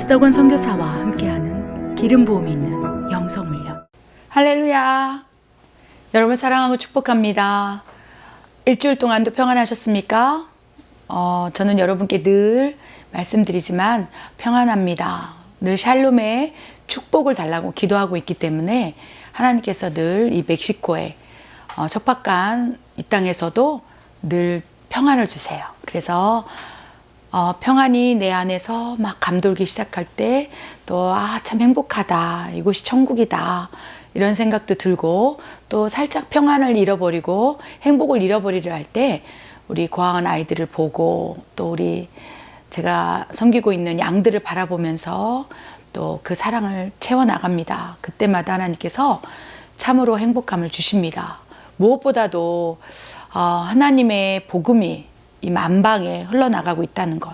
에스더건 선교사와 함께하는 기름 부음이 있는 영성훈련. 할렐루야. 여러분 사랑하고 축복합니다. 일주일 동안도 평안하셨습니까? 저는 여러분께 늘 말씀드리지만 평안합니다. 늘 샬롬의 축복을 달라고 기도하고 있기 때문에 하나님께서 늘 이 멕시코에 척박한 이 땅에서도 늘 평안을 주세요. 그래서 평안이 내 안에서 막 감돌기 시작할 때 또 참 행복하다, 이곳이 천국이다 이런 생각도 들고, 또 살짝 평안을 잃어버리고 행복을 잃어버리려 할 때 우리 고아원 아이들을 보고, 또 우리 제가 섬기고 있는 양들을 바라보면서 또 그 사랑을 채워나갑니다. 그때마다 하나님께서 참으로 행복감을 주십니다. 무엇보다도 하나님의 복음이 이 만방에 흘러나가고 있다는 것.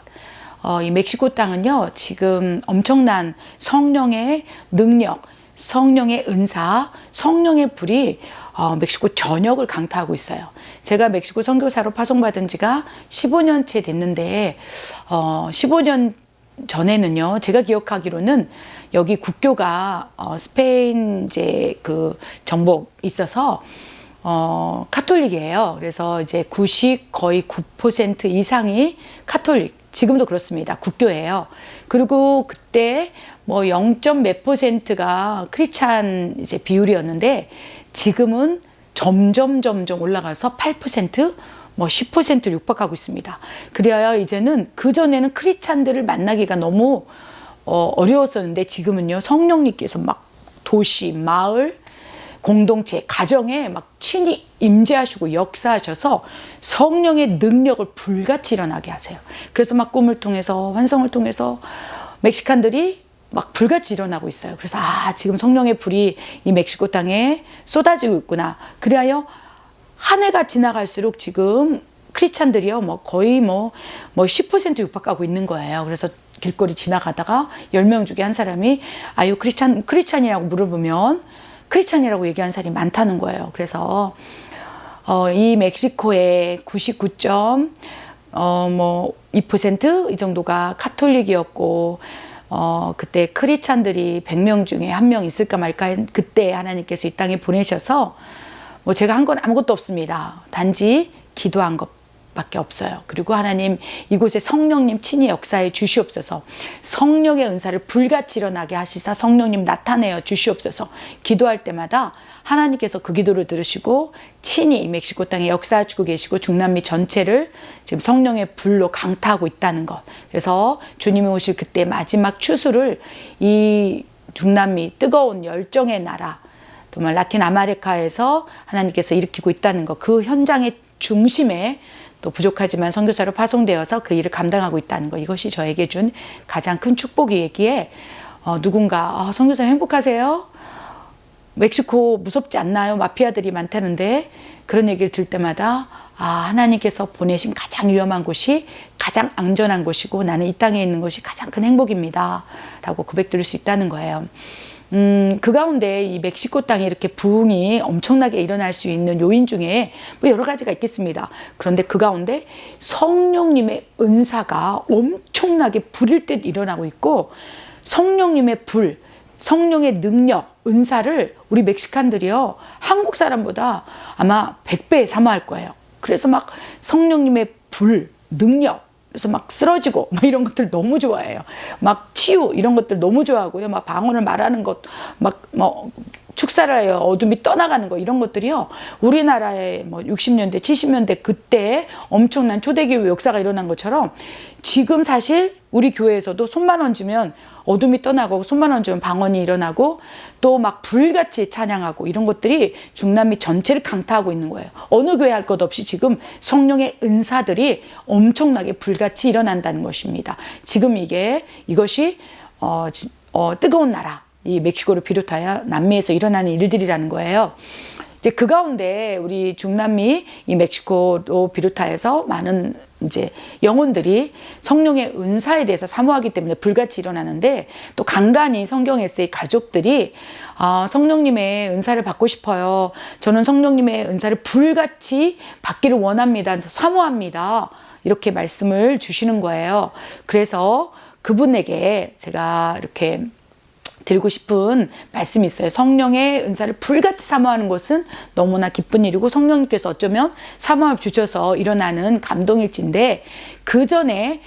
이 멕시코 땅은요, 지금 엄청난 성령의 능력, 성령의 은사, 성령의 불이 멕시코 전역을 강타하고 있어요. 제가 멕시코 선교사로 파송받은 지가 15년째 됐는데 15년 전에는요, 제가 기억하기로는 여기 국교가 스페인 이제 그 정복 있어서 카톨릭이에요. 그래서 이제 거의 9% 이상이 카톨릭. 지금도 그렇습니다. 국교예요. 그리고 그때 뭐 0몇 %가 크리스찬 이제 비율이었는데, 지금은 점점 올라가서 8%, 뭐 10%를 육박하고 있습니다. 그래야 이제는, 그전에는 크리스찬들을 만나기가 너무 어려웠었는데, 지금은요, 성령님께서 막 도시, 마을, 공동체, 가정에 막 친히 임재하시고 역사하셔서 성령의 능력을 불같이 일어나게 하세요. 그래서 막 꿈을 통해서, 환성을 통해서 멕시칸들이 막 불같이 일어나고 있어요. 그래서 지금 성령의 불이 이 멕시코 땅에 쏟아지고 있구나. 그리하여 한 해가 지나갈수록 지금 크리스찬들이요, 뭐 거의 10% 육박하고 있는 거예요. 그래서 길거리 지나가다가 10명 중에 한 사람이 아유 크리스찬이라고 물어보면 크리스찬이라고 얘기하는 사람이 많다는 거예요. 그래서 이 멕시코의 99.2% 이 정도가 카톨릭이었고, 그때 크리스찬들이 100명 중에 1명 있을까 말까, 그때 하나님께서 이 땅에 보내셔서 제가 한 건 아무것도 없습니다. 단지 기도한 것밖에 없어요. 그리고 하나님, 이곳에 성령님 친히 역사해 주시옵소서. 성령의 은사를 불같이 일어나게 하시사 성령님 나타내어 주시옵소서. 기도할 때마다 하나님께서 그 기도를 들으시고 친히 이 멕시코 땅에 역사하시고 계시고, 중남미 전체를 지금 성령의 불로 강타하고 있다는 것. 그래서 주님이 오실 그때 마지막 추수를 이 중남미 뜨거운 열정의 나라, 정말 라틴 아메리카에서 하나님께서 일으키고 있다는 것, 그 현장의 중심에 또 부족하지만 선교사로 파송되어서 그 일을 감당하고 있다는 것, 이것이 저에게 준 가장 큰 축복이기에 누군가 선교사님 행복하세요? 멕시코 무섭지 않나요? 마피아들이 많다는데, 그런 얘기를 들을 때마다 하나님께서 보내신 가장 위험한 곳이 가장 안전한 곳이고, 나는 이 땅에 있는 것이 가장 큰 행복입니다 라고 고백드릴 수 있다는 거예요. 그 가운데 이 멕시코 땅에 이렇게 부흥이 엄청나게 일어날 수 있는 요인 중에 여러 가지가 있겠습니다. 그런데 그 가운데 성령님의 은사가 엄청나게 불일 듯 일어나고 있고, 성령님의 불, 성령의 능력, 은사를 우리 멕시칸들이요, 한국 사람보다 아마 100배 사모할 거예요. 그래서 막 성령님의 불, 능력, 그래서 막 쓰러지고 이런 것들 너무 좋아해요. 막 치유 이런 것들 너무 좋아하고요. 막 방언을 말하는 것, 막 축사를 해요. 어둠이 떠나가는 거, 이런 것들이요, 우리나라의 60년대, 70년대 그때 엄청난 초대교회 역사가 일어난 것처럼 지금 사실 우리 교회에서도 손만 얹으면 어둠이 떠나고, 손만 얹으면 방언이 일어나고, 또 막 불같이 찬양하고, 이런 것들이 중남미 전체를 강타하고 있는 거예요. 어느 교회 할 것 없이 지금 성령의 은사들이 엄청나게 불같이 일어난다는 것입니다. 지금 이것이 뜨거운 나라, 이 멕시코를 비롯하여 남미에서 일어나는 일들이라는 거예요. 이제 그 가운데 우리 중남미, 이 멕시코도 비롯하여서 많은 이제 영혼들이 성령의 은사에 대해서 사모하기 때문에 불같이 일어나는데, 또 간간히 성경에 쓰인 가족들이 성령님의 은사를 받고 싶어요. 저는 성령님의 은사를 불같이 받기를 원합니다. 사모합니다. 이렇게 말씀을 주시는 거예요. 그래서 그분에게 제가 이렇게 드리고 싶은 말씀이 있어요. 성령의 은사를 불같이 사모하는 것은 너무나 기쁜 일이고 성령님께서 어쩌면 사모함을 주셔서 일어나는 감동일진데 그 전에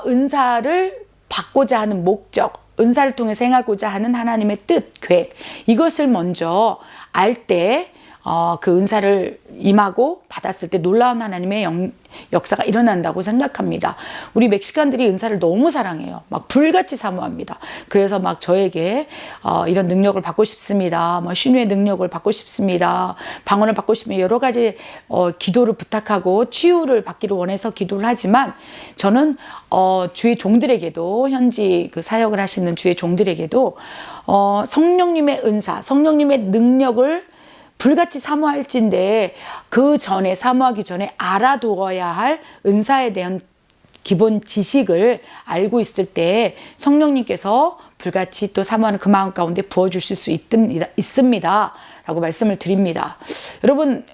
은사를 받고자 하는 목적, 은사를 통해서 행하고자 하는 하나님의 뜻, 계획 이것을 먼저 알 때 그 은사를 임하고 받았을 때 놀라운 하나님의 역사가 일어난다고 생각합니다. 우리 멕시칸들이 은사를 너무 사랑해요. 막 불같이 사모합니다. 그래서 막 저에게 이런 능력을 받고 싶습니다. 뭐 신유의 능력을 받고 싶습니다. 방언을 받고 싶으면 여러 가지 기도를 부탁하고 치유를 받기를 원해서 기도를 하지만 저는 주의 종들에게도 현지 그 사역을 하시는 주의 종들에게도 성령님의 은사, 성령님의 능력을 불같이 사모할진데 그 전에 사모하기 전에 알아두어야 할 은사에 대한 기본 지식을 알고 있을 때 성령님께서 불같이 또 사모하는 그 마음 가운데 부어주실 수 있습니다 라고 말씀을 드립니다. 여러분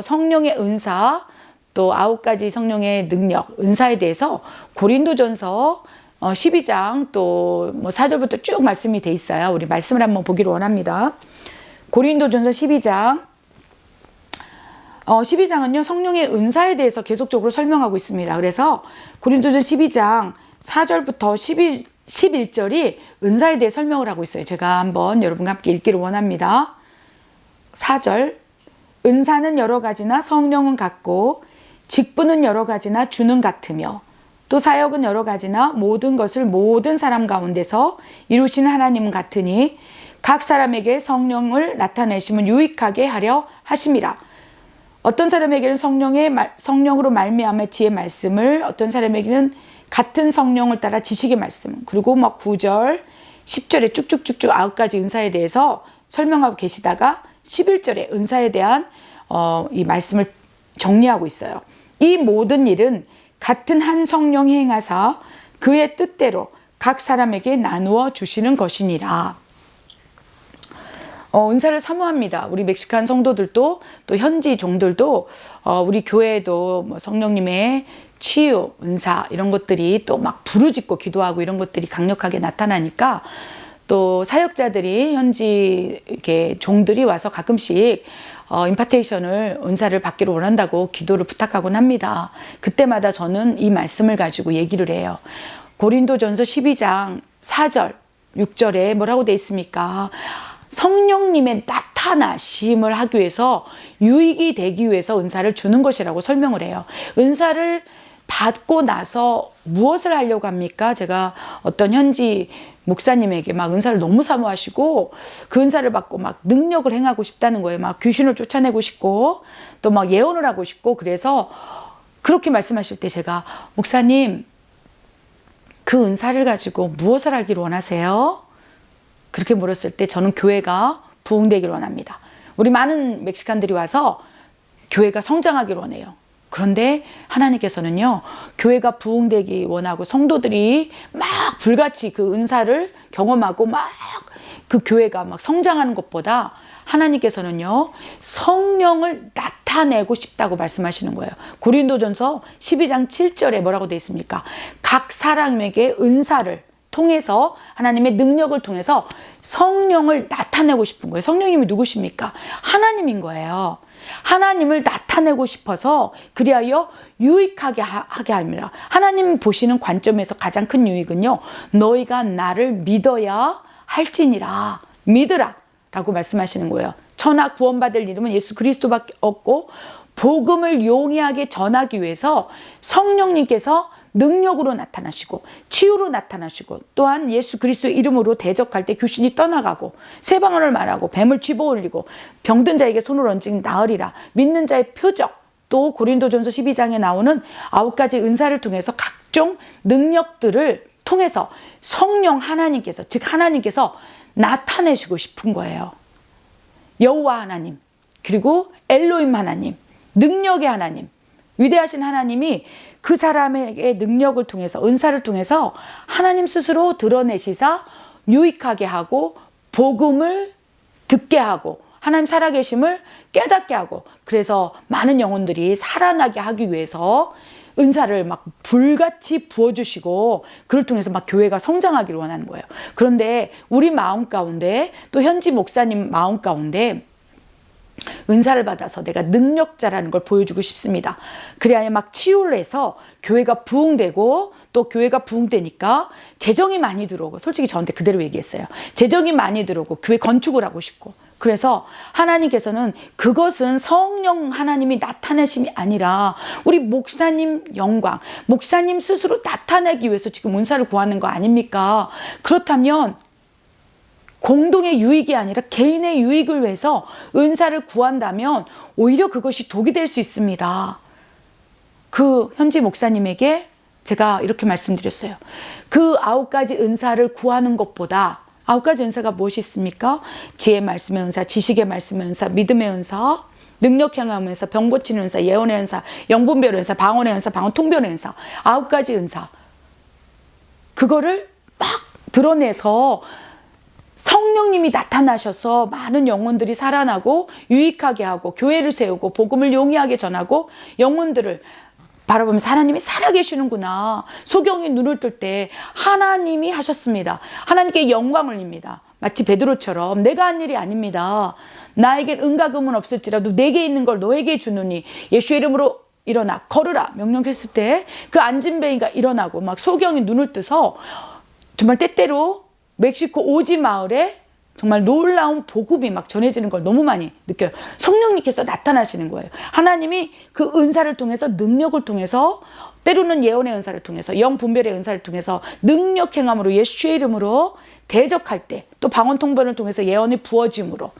성령의 은사 또 9가지 성령의 능력 은사에 대해서 고린도전서 12장 또 뭐 4절부터 쭉 말씀이 돼 있어요. 우리 말씀을 한번 보기를 원합니다. 고린도전서 12장 12장은요 성령의 은사에 대해서 계속적으로 설명하고 있습니다. 그래서 고린도전서 12장 4절부터 11절이 은사에 대해 설명을 하고 있어요. 제가 한번 여러분과 함께 읽기를 원합니다. 4절 은사는 여러 가지나 성령은 같고 직분은 여러 가지나 주는 같으며 또 사역은 여러 가지나 모든 것을 모든 사람 가운데서 이루시는 하나님은 같으니 각 사람에게 성령을 나타내심은 유익하게 하려 하심이라. 어떤 사람에게는 성령으로 말미암아 지혜의 말씀을, 어떤 사람에게는 같은 성령을 따라 지식의 말씀, 그리고 막 9절, 10절에 쭉쭉쭉쭉 9가지 은사에 대해서 설명하고 계시다가 11절에 은사에 대한 이 말씀을 정리하고 있어요. 이 모든 일은 같은 한 성령이 행하사 그의 뜻대로 각 사람에게 나누어 주시는 것이니라. 은사를 사모합니다. 우리 멕시칸 성도들도 또 현지 종들도 우리 교회에도 뭐 성령님의 치유, 은사 이런 것들이 또 막 부르짖고 기도하고 이런 것들이 강력하게 나타나니까 또 사역자들이 현지 이렇게 종들이 와서 가끔씩 임파테이션을 은사를 받기를 원한다고 기도를 부탁하곤 합니다. 그때마다 저는 이 말씀을 가지고 얘기를 해요. 고린도전서 12장 4절, 6절에 뭐라고 돼 있습니까? 성령님의 나타나심을 하기 위해서 유익이 되기 위해서 은사를 주는 것이라고 설명을 해요. 은사를 받고 나서 무엇을 하려고 합니까? 제가 어떤 현지 목사님에게 막 은사를 너무 사모하시고 그 은사를 받고 막 능력을 행하고 싶다는 거예요. 막 귀신을 쫓아내고 싶고 또 막 예언을 하고 싶고 그래서 그렇게 말씀하실 때 제가 목사님 그 은사를 가지고 무엇을 하기를 원하세요? 그렇게 물었을 때 저는 교회가 부흥되기를 원합니다. 우리 많은 멕시칸들이 와서 교회가 성장하기를 원해요. 그런데 하나님께서는요, 교회가 부흥되기 원하고 성도들이 막 불같이 그 은사를 경험하고 막 그 교회가 막 성장하는 것보다 하나님께서는요, 성령을 나타내고 싶다고 말씀하시는 거예요. 고린도전서 12장 7절에 뭐라고 되어 있습니까? 각 사람에게 은사를 통해서 하나님의 능력을 통해서 성령을 나타내고 싶은 거예요. 성령님이 누구십니까? 하나님인 거예요. 하나님을 나타내고 싶어서 그리하여 유익하게 하게 합니다. 하나님 보시는 관점에서 가장 큰 유익은요. 너희가 나를 믿어야 할지니라. 믿으라 라고 말씀하시는 거예요. 천하 구원받을 이름은 예수 그리스도밖에 없고 복음을 용이하게 전하기 위해서 성령님께서 능력으로 나타나시고 치유로 나타나시고 또한 예수 그리스도의 이름으로 대적할 때 귀신이 떠나가고 새 방언을 말하고 뱀을 집어올리고 병든 자에게 손을 얹으니 나으리라. 믿는 자의 표적 또 고린도전서 12장에 나오는 9가지 은사를 통해서 각종 능력들을 통해서 성령 하나님께서 즉 하나님께서 나타내시고 싶은 거예요. 여호와 하나님 그리고 엘로힘 하나님 능력의 하나님 위대하신 하나님이 그 사람에게 능력을 통해서 은사를 통해서 하나님 스스로 드러내시사 유익하게 하고 복음을 듣게 하고 하나님 살아계심을 깨닫게 하고 그래서 많은 영혼들이 살아나게 하기 위해서 은사를 막 불같이 부어주시고 그를 통해서 막 교회가 성장하기를 원하는 거예요. 그런데 우리 마음 가운데 또 현지 목사님 마음 가운데 은사를 받아서 내가 능력자라는 걸 보여주고 싶습니다. 그래야 막 치유를 해서 교회가 부흥되고 또 교회가 부흥되니까 재정이 많이 들어오고, 솔직히 저한테 그대로 얘기했어요. 재정이 많이 들어오고 교회 건축을 하고 싶고, 그래서 하나님께서는 그것은 성령 하나님이 나타내심이 아니라 우리 목사님 영광, 목사님 스스로 나타내기 위해서 지금 은사를 구하는 거 아닙니까? 그렇다면 공동의 유익이 아니라 개인의 유익을 위해서 은사를 구한다면 오히려 그것이 독이 될 수 있습니다. 그 현지 목사님에게 제가 이렇게 말씀드렸어요. 그 9가지 은사를 구하는 것보다, 9가지 은사가 무엇이 있습니까? 지혜의 말씀의 은사, 지식의 말씀의 은사, 믿음의 은사, 능력 행함의 은사, 병 고치는 은사, 예언의 은사, 영분별의 은사, 방언의 은사, 방언 통변의 은사, 9가지 은사. 그거를 막 드러내서 성령님이 나타나셔서 많은 영혼들이 살아나고 유익하게 하고 교회를 세우고 복음을 용이하게 전하고 영혼들을 바라보면서 하나님이 살아계시는구나. 소경이 눈을 뜰 때 하나님이 하셨습니다. 하나님께 영광을 입니다. 마치 베드로처럼 내가 한 일이 아닙니다. 나에겐 은과 금은 없을지라도 내게 있는 걸 너에게 주노니 예수의 이름으로 일어나 걸으라 명령했을 때 그 앉은 뱅이가 일어나고 막 소경이 눈을 뜨서 정말 때때로 멕시코 오지 마을에 정말 놀라운 복음이 막 전해지는 걸 너무 많이 느껴요. 성령님께서 나타나시는 거예요. 하나님이 그 은사를 통해서, 능력을 통해서, 때로는 예언의 은사를 통해서, 영분별의 은사를 통해서 능력 행함으로 예수의 이름으로 대적할 때, 또 방언 통변을 통해서 예언이 부어짐으로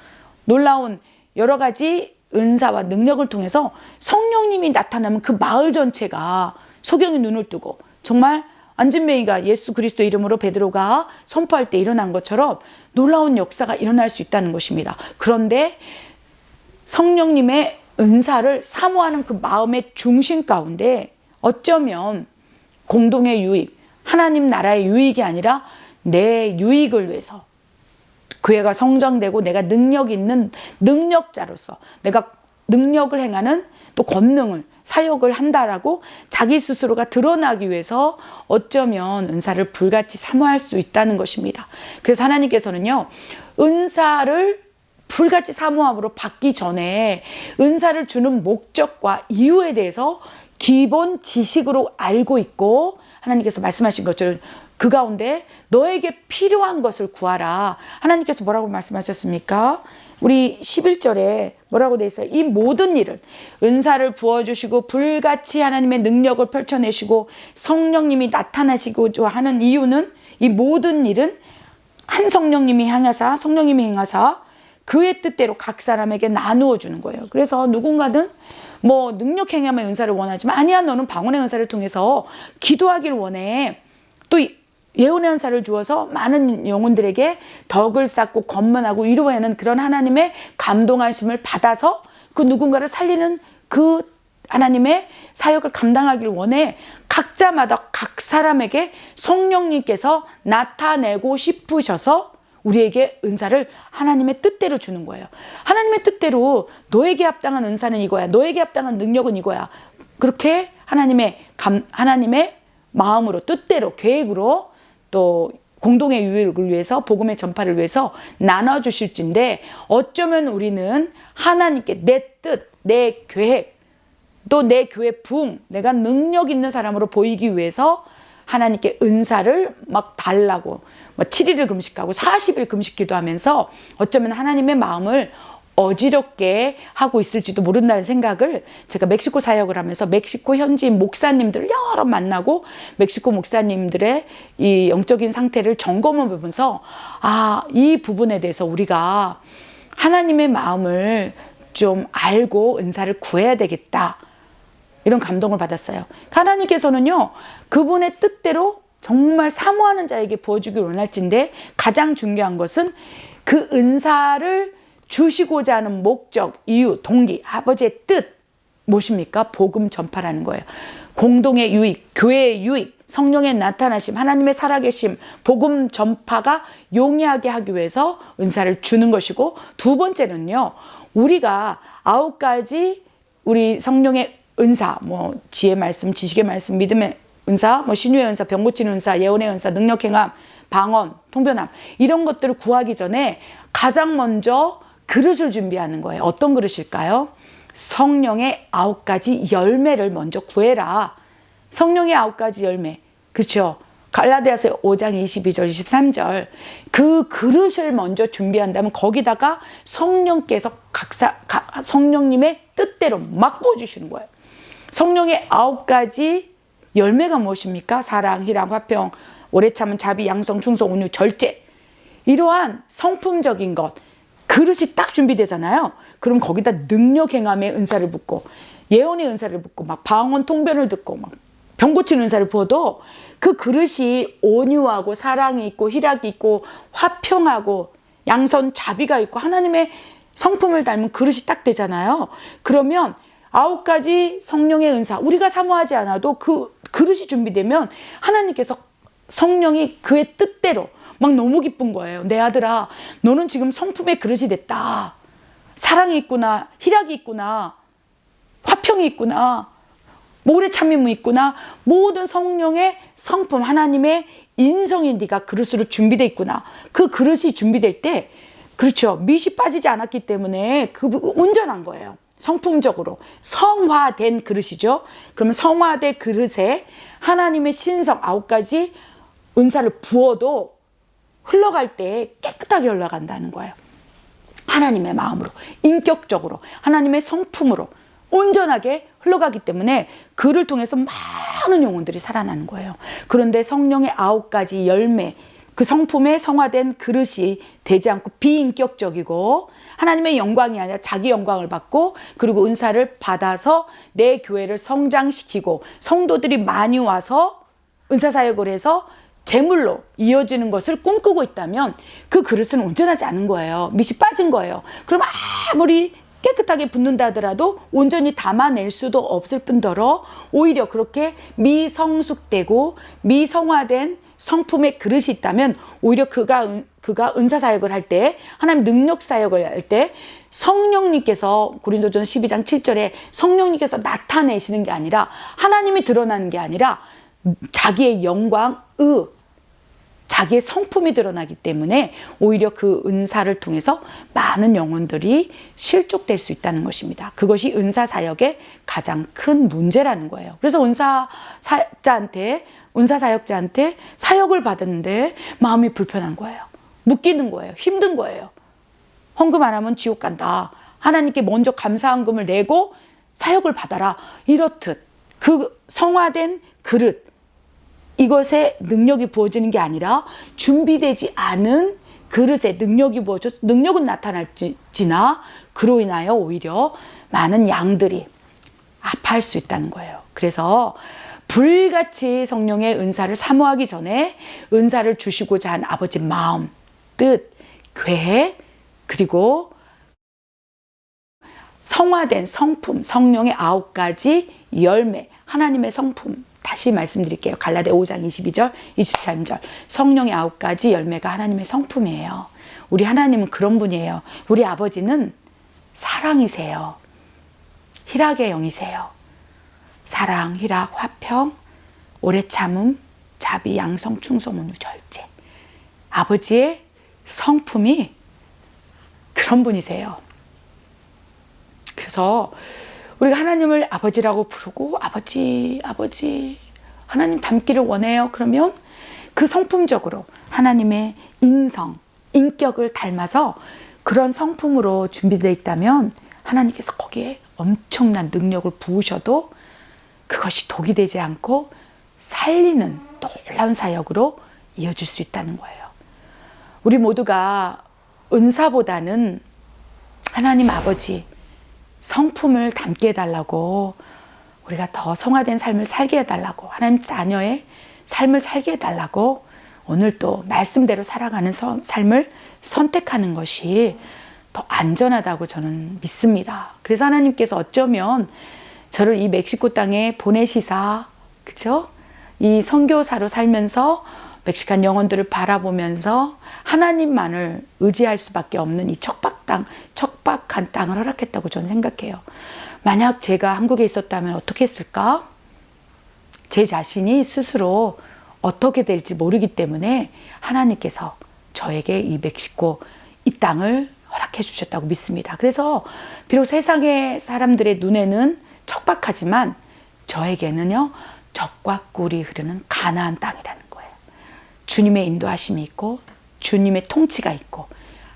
놀라운 여러 가지 은사와 능력을 통해서 성령님이 나타나면 그 마을 전체가 소경이 눈을 뜨고 정말 안진뱅이가 예수 그리스도 이름으로 베드로가 선포할 때 일어난 것처럼 놀라운 역사가 일어날 수 있다는 것입니다. 그런데 성령님의 은사를 사모하는 그 마음의 중심 가운데 어쩌면 공동의 유익, 하나님 나라의 유익이 아니라 내 유익을 위해서 교회가 성장되고 내가 능력 있는 능력자로서 내가 능력을 행하는 또 권능을 사역을 한다라고 자기 스스로가 드러나기 위해서 어쩌면 은사를 불같이 사모할 수 있다는 것입니다. 그래서 하나님께서는요, 은사를 불같이 사모함으로 받기 전에 은사를 주는 목적과 이유에 대해서 기본 지식으로 알고 있고, 하나님께서 말씀하신 것처럼 그 가운데 너에게 필요한 것을 구하라. 하나님께서 뭐라고 말씀하셨습니까? 우리 11절에 뭐라고 돼 있어요? 이 모든 일은 은사를 부어주시고 불같이 하나님의 능력을 펼쳐내시고 성령님이 나타나시고 하는 이유는, 이 모든 일은 한 성령님이 행하사 그의 뜻대로 각 사람에게 나누어 주는 거예요. 그래서 누군가는 뭐 능력 행함의 은사를 원하지만 아니야, 너는 방언의 은사를 통해서 기도하길 원해. 또 예언의 은사를 주어서 많은 영혼들에게 덕을 쌓고 권면하고 위로하는 그런 하나님의 감동하심을 받아서 그 누군가를 살리는 그 하나님의 사역을 감당하길 원해. 각자마다 각 사람에게 성령님께서 나타내고 싶으셔서 우리에게 은사를 하나님의 뜻대로 주는 거예요. 하나님의 뜻대로 너에게 합당한 은사는 이거야, 너에게 합당한 능력은 이거야. 그렇게 하나님의 마음으로, 뜻대로, 계획으로 또 공동의 유익을 위해서, 복음의 전파를 위해서 나눠주실진데, 어쩌면 우리는 하나님께 내 뜻, 내 계획, 또 내 교회 부흥, 내가 능력 있는 사람으로 보이기 위해서 하나님께 은사를 막 달라고 7일을 금식하고 40일 금식 기도하면서 어쩌면 하나님의 마음을 어지럽게 하고 있을지도 모른다는 생각을, 제가 멕시코 사역을 하면서 멕시코 현지 목사님들 여러 만나고 멕시코 목사님들의 이 영적인 상태를 점검해 보면서, 이 부분에 대해서 우리가 하나님의 마음을 좀 알고 은사를 구해야 되겠다, 이런 감동을 받았어요. 하나님께서는요, 그분의 뜻대로 정말 사모하는 자에게 부어주기 원할진데, 가장 중요한 것은 그 은사를 주시고자 하는 목적, 이유, 동기, 아버지의 뜻 무엇입니까? 복음 전파라는 거예요. 공동의 유익, 교회의 유익, 성령의 나타나심, 하나님의 살아계심, 복음 전파가 용이하게 하기 위해서 은사를 주는 것이고, 두 번째는요, 우리가 9가지 우리 성령의 은사, 뭐 지혜 말씀, 지식의 말씀, 믿음의 은사, 뭐 신유의 은사, 병 고치는 은사, 예언의 은사, 능력 행함, 방언, 통변함, 이런 것들을 구하기 전에 가장 먼저 그릇을 준비하는 거예요. 어떤 그릇일까요? 성령의 9가지 열매를 먼저 구해라. 성령의 9가지 열매. 그렇죠? 갈라디아서 5장 22절, 23절. 그 그릇을 먼저 준비한다면 거기다가 성령께서 성령님의 뜻대로 막 부어주시는 거예요. 성령의 9가지 열매가 무엇입니까? 사랑, 희락, 화평, 오래 참은, 자비, 양성, 충성, 온유, 절제. 이러한 성품적인 것, 그릇이 딱 준비되잖아요. 그럼 거기다 능력 행함의 은사를 붓고, 예언의 은사를 붓고, 막 방언 통변을 듣고, 막 병 고치는 은사를 부어도 그 그릇이 온유하고 사랑이 있고 희락이 있고 화평하고 양선 자비가 있고 하나님의 성품을 닮은 그릇이 딱 되잖아요. 그러면 9가지 성령의 은사, 우리가 사모하지 않아도 그 그릇이 준비되면 하나님께서 성령이 그의 뜻대로 막 너무 기쁜 거예요. 내 아들아, 너는 지금 성품의 그릇이 됐다. 사랑이 있구나, 희락이 있구나, 화평이 있구나, 오래 참음이 있구나. 모든 성령의 성품, 하나님의 인성이 네가 그릇으로 준비되어 있구나. 그 그릇이 준비될 때, 그렇죠, 밑이 빠지지 않았기 때문에 온전한 거예요. 성품적으로 성화된 그릇이죠. 그러면 성화된 그릇에 하나님의 신성 9가지 은사를 부어도 흘러갈 때 깨끗하게 흘러간다는 거예요. 하나님의 마음으로, 인격적으로, 하나님의 성품으로 온전하게 흘러가기 때문에 그를 통해서 많은 영혼들이 살아나는 거예요. 그런데 성령의 9가지 열매, 그 성품에 성화된 그릇이 되지 않고 비인격적이고 하나님의 영광이 아니라 자기 영광을 받고, 그리고 은사를 받아서 내 교회를 성장시키고 성도들이 많이 와서 은사사역을 해서 제물로 이어지는 것을 꿈꾸고 있다면 그 그릇은 온전하지 않은 거예요. 밑이 빠진 거예요. 그럼 아무리 깨끗하게 붓는다 하더라도 온전히 담아낼 수도 없을 뿐더러 오히려 그렇게 미성숙되고 미성화된 성품의 그릇이 있다면 오히려 그가 은사사역을 할 때, 하나님 능력사역을 할 때 성령님께서, 고린도전 12장 7절에 성령님께서 나타내시는 게 아니라, 하나님이 드러나는 게 아니라 자기의 영광, 자기의 성품이 드러나기 때문에 오히려 그 은사를 통해서 많은 영혼들이 실족될 수 있다는 것입니다. 그것이 은사사역의 가장 큰 문제라는 거예요. 그래서 은사사역자한테 사역을 받았는데 마음이 불편한 거예요. 묶이는 거예요. 힘든 거예요. 헌금 안 하면 지옥 간다. 하나님께 먼저 감사헌금을 내고 사역을 받아라. 이렇듯 그 성화된 그릇, 이것에 능력이 부어지는 게 아니라 준비되지 않은 그릇에 능력이 부어져서 능력은 나타날지나 그로 인하여 오히려 많은 양들이 아파할 수 있다는 거예요. 그래서 불같이 성령의 은사를 사모하기 전에 은사를 주시고자 한 아버지 마음, 뜻, 계획, 그리고 성화된 성품, 성령의 9가지 열매, 하나님의 성품, 다시 말씀드릴게요. 갈라디아 5장 22절, 23절. 성령의 9가지 열매가 하나님의 성품이에요. 우리 하나님은 그런 분이에요. 우리 아버지는 사랑이세요. 희락의 영이세요. 사랑, 희락, 화평, 오래 참음, 자비, 양성, 충성, 온유, 절제. 아버지의 성품이 그런 분이세요. 그래서 우리가 하나님을 아버지라고 부르고 아버지 하나님 닮기를 원해요. 그러면 그 성품적으로 하나님의 인격을 닮아서 그런 성품으로 준비되어 있다면 하나님께서 거기에 엄청난 능력을 부으셔도 그것이 독이 되지 않고 살리는 놀라운 사역으로 이어질 수 있다는 거예요. 우리 모두가 은사보다는 하나님 아버지 성품을 담게 해달라고, 우리가 더 성화된 삶을 살게 해달라고, 하나님 자녀의 삶을 살게 해달라고 오늘 또 말씀대로 살아가는 삶을 선택하는 것이 더 안전하다고 저는 믿습니다. 그래서 하나님께서 어쩌면 저를 이 멕시코 땅에 보내시사, 그쵸? 이 선교사로 살면서 멕시칸 영혼들을 바라보면서 하나님만을 의지할 수밖에 없는 이 척박한 땅을 허락했다고 저는 생각해요. 만약 제가 한국에 있었다면 어떻게 했을까? 제 자신이 스스로 어떻게 될지 모르기 때문에 하나님께서 저에게 이 멕시코 이 땅을 허락해 주셨다고 믿습니다. 그래서 비록 세상의 사람들의 눈에는 척박하지만 저에게는요, 젖과 꿀이 흐르는 가나안 땅이라는 거예요. 주님의 인도하심이 있고 주님의 통치가 있고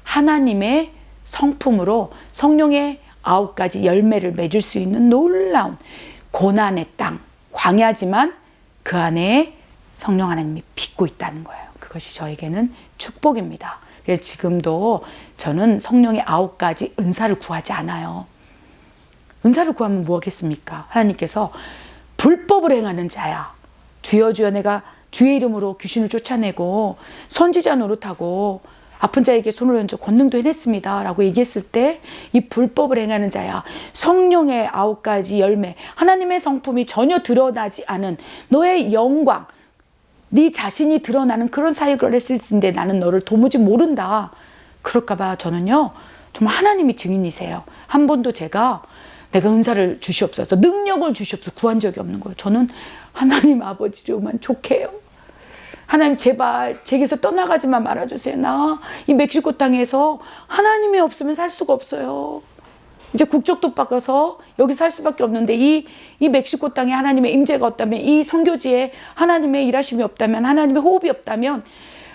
하나님의 성품으로 성령의 9가지 열매를 맺을 수 있는 놀라운 고난의 땅, 광야지만 그 안에 성령 하나님이 빚고 있다는 거예요. 그것이 저에게는 축복입니다. 그래서 지금도 저는 성령의 9가지 은사를 구하지 않아요. 은사를 구하면 무엇겠습니까? 하나님께서 불법을 행하는 자야, 주여 주여 내가 주의 이름으로 귀신을 쫓아내고 선지자 노릇하고 아픈 자에게 손을 얹어 권능도 해냈습니다 라고 얘기했을 때 이 불법을 행하는 자야, 성령의 9가지 열매, 하나님의 성품이 전혀 드러나지 않은 너의 영광, 네 자신이 드러나는 그런 사역을 했을 텐데 나는 너를 도무지 모른다. 그럴까봐 저는요, 정말 하나님이 증인이세요. 한 번도 제가 내가 은사를 주시옵소서, 능력을 주시옵소서 구한 적이 없는 거예요. 저는 하나님 아버지로만 족해요. 하나님 제발 제게서 떠나가지만 말아주세요. 나 이 멕시코 땅에서 하나님이 없으면 살 수가 없어요. 이제 국적도 바꿔서 여기 살 수밖에 없는데 이 멕시코 땅에 하나님의 임재가 없다면, 이 선교지에 하나님의 일하심이 없다면, 하나님의 호흡이 없다면,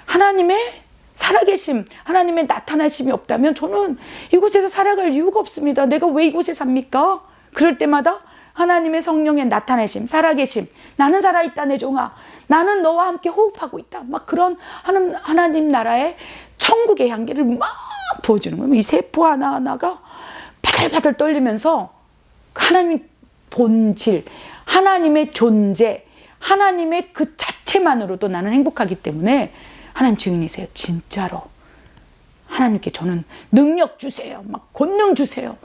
하나님의 살아계심, 하나님의 나타나심이 없다면 저는 이곳에서 살아갈 이유가 없습니다. 내가 왜 이곳에 삽니까? 그럴 때마다 하나님의 성령의 나타내심, 살아계심, 나는 살아있다 내 종아, 나는 너와 함께 호흡하고 있다, 막 그런 하나님 나라의 천국의 향기를 막 부어주는 거예요. 이 세포 하나하나가 바들바들 떨리면서 하나님의 본질, 하나님의 존재, 하나님의 그 자체만으로도 나는 행복하기 때문에 하나님 증인이세요. 진짜로 하나님께 저는 능력 주세요, 막 권능 주세요.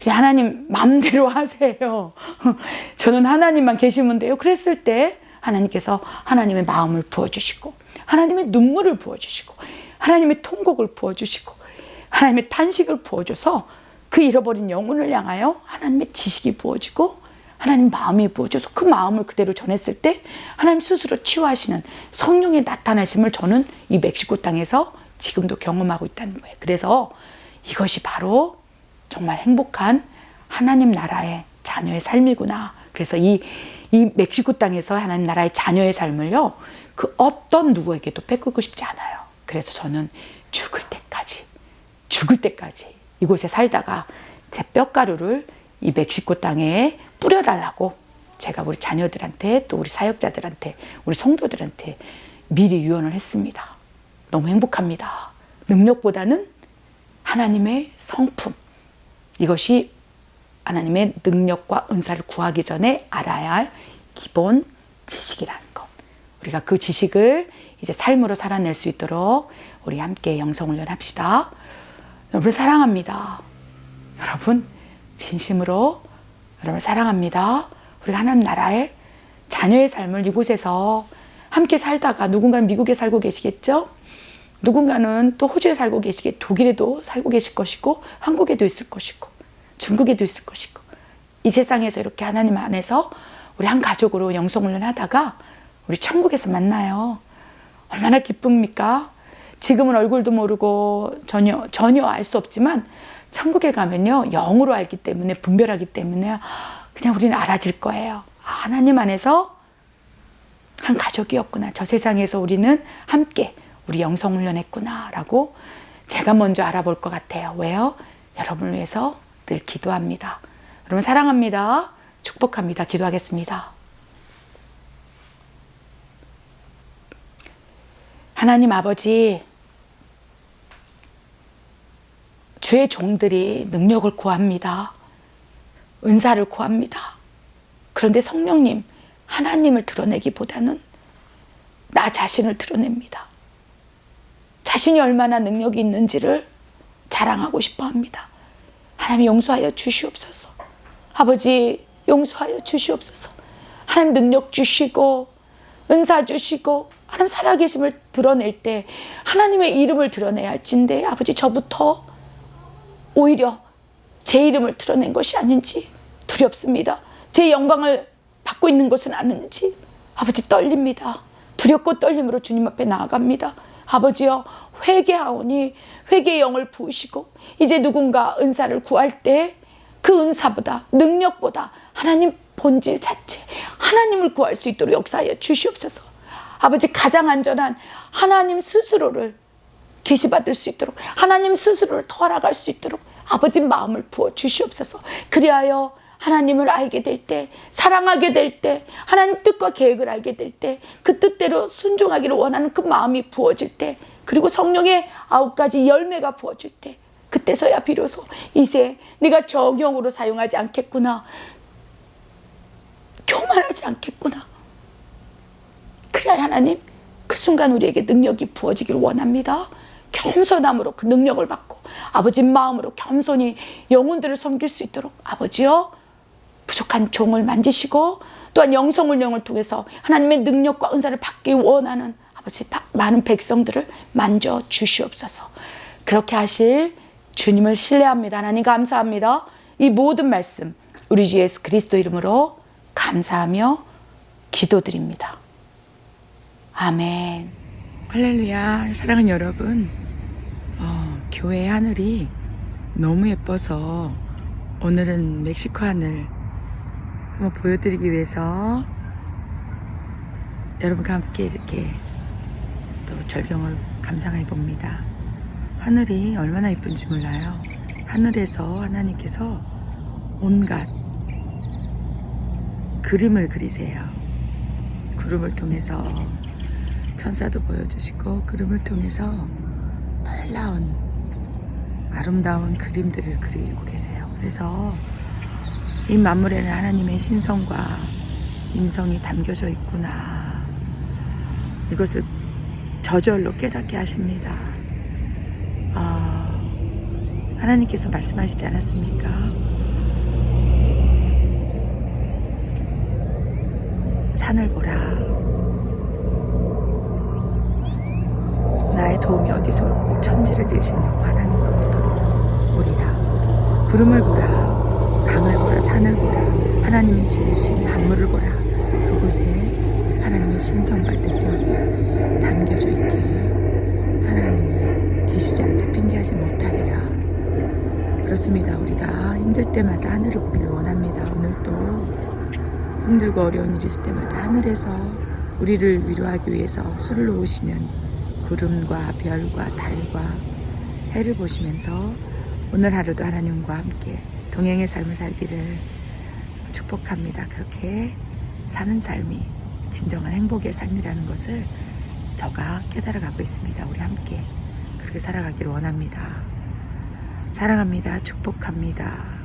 그냥 하나님 마음대로 하세요. 저는 하나님만 계시면 돼요. 그랬을 때 하나님께서 하나님의 마음을 부어주시고, 하나님의 눈물을 부어주시고, 하나님의 통곡을 부어주시고, 하나님의 탄식을 부어줘서 그 잃어버린 영혼을 향하여 하나님의 지식이 부어지고 하나님 마음이 부어져서 그 마음을 그대로 전했을 때 하나님 스스로 치유하시는 성령의 나타나심을 저는 이 멕시코 땅에서 지금도 경험하고 있다는 거예요. 그래서 이것이 바로 정말 행복한 하나님 나라의 자녀의 삶이구나. 그래서 이 멕시코 땅에서 하나님 나라의 자녀의 삶을요, 그 어떤 누구에게도 뺏기고 싶지 않아요. 그래서 저는 죽을 때까지 이곳에 살다가 제 뼈가루를 이 멕시코 땅에 뿌려달라고 제가 우리 자녀들한테, 또 우리 사역자들한테, 우리 성도들한테 미리 유언을 했습니다. 너무 행복합니다. 능력보다는 하나님의 성품, 이것이 하나님의 능력과 은사를 구하기 전에 알아야 할 기본 지식이라는 것. 우리가 그 지식을 이제 삶으로 살아낼 수 있도록 우리 함께 영성훈련 합시다. 여러분 사랑합니다. 여러분 진심으로 여러분 사랑합니다. 우리가 하나님 나라의 자녀의 삶을 이곳에서 함께 살다가 누군가는 미국에 살고 계시겠죠? 누군가는 또 호주에 살고 계시겠고, 독일에도 살고 계실 것이고, 한국에도 있을 것이고, 중국에도 있을 것이고, 이 세상에서 이렇게 하나님 안에서 우리 한 가족으로 영성훈련 하다가 우리 천국에서 만나요. 얼마나 기쁩니까? 지금은 얼굴도 모르고 전혀 알 수 없지만 천국에 가면요, 영으로 알기 때문에, 분별하기 때문에 그냥 우리는 알아질 거예요. 하나님 안에서 한 가족이었구나. 저 세상에서 우리는 함께 우리 영성훈련 했구나 라고 제가 먼저 알아볼 것 같아요. 왜요? 여러분을 위해서 늘 기도합니다. 여러분 사랑합니다. 축복합니다. 기도하겠습니다. 하나님 아버지, 주의 종들이 능력을 구합니다. 은사를 구합니다. 그런데 성령님, 하나님을 드러내기보다는 나 자신을 드러냅니다. 자신이 얼마나 능력이 있는지를 자랑하고 싶어 합니다. 하나님 용서하여 주시옵소서. 아버지 용서하여 주시옵소서. 하나님 능력 주시고 은사 주시고 하나님 살아계심을 드러낼 때 하나님의 이름을 드러내야 할진데 아버지 저부터 오히려 제 이름을 드러낸 것이 아닌지 두렵습니다. 제 영광을 받고 있는 것은 아닌지 아버지 떨립니다. 두렵고 떨림으로 주님 앞에 나아갑니다. 아버지여 회개하오니 회개의 영을 부으시고 이제 누군가 은사를 구할 때 그 은사보다 능력보다 하나님 본질 자체 하나님을 구할 수 있도록 역사하여 주시옵소서. 아버지 가장 안전한 하나님 스스로를 계시받을 수 있도록 하나님 스스로를 더 알아갈 수 있도록 아버지 마음을 부어 주시옵소서. 그리하여 하나님을 알게 될 때 사랑하게 될 때 하나님 뜻과 계획을 알게 될 때 그 뜻대로 순종하기를 원하는 그 마음이 부어질 때 그리고 성령의 9가지 열매가 부어질 때 그때서야 비로소 이제 내가 정욕으로 사용하지 않겠구나, 교만하지 않겠구나. 그래야 하나님 그 순간 우리에게 능력이 부어지기를 원합니다. 겸손함으로 그 능력을 받고 아버지 마음으로 겸손히 영혼들을 섬길 수 있도록 아버지여 부족한 종을 만지시고 또한 영성훈령을 통해서 하나님의 능력과 은사를 받기 원하는 아버지 많은 백성들을 만져 주시옵소서. 그렇게 하실 주님을 신뢰합니다. 하나님 감사합니다. 이 모든 말씀 우리 주 예수 그리스도 이름으로 감사하며 기도드립니다. 아멘. 할렐루야. 사랑하는 여러분, 교회 하늘이 너무 예뻐서 오늘은 멕시코 하늘 한번 보여드리기 위해서 여러분과 함께 이렇게 또 절경을 감상해 봅니다. 하늘이 얼마나 예쁜지 몰라요. 하늘에서 하나님께서 온갖 그림을 그리세요. 구름을 통해서 천사도 보여주시고 그림을 통해서 놀라운 아름다운 그림들을 그리고 계세요. 그래서 이 만물에는 하나님의 신성과 인성이 담겨져 있구나. 이것을 저절로 깨닫게 하십니다. 하나님께서 말씀하시지 않았습니까? 산을 보라. 나의 도움이 어디서 올고 천지를 지으신 여호와 하나님으로부터 오리라. 구름을 보라. 강을 보라. 산을 보라. 하나님이 지으신 만물을 보라. 그곳에 하나님의 신성과 능력이 담겨져 있기에 하나님이 계시지 않다 핑계하지 못하리라. 그렇습니다. 우리가 힘들 때마다 하늘을 보기를 원합니다. 오늘도 힘들고 어려운 일이 있을 때마다 하늘에서 우리를 위로하기 위해서 수를 놓으시는 구름과 별과 달과 해를 보시면서 오늘 하루도 하나님과 함께 동행의 삶을 살기를 축복합니다. 그렇게 사는 삶이 진정한 행복의 삶이라는 것을 저가 깨달아가고 있습니다. 우리 함께 그렇게 살아가기를 원합니다. 사랑합니다. 축복합니다.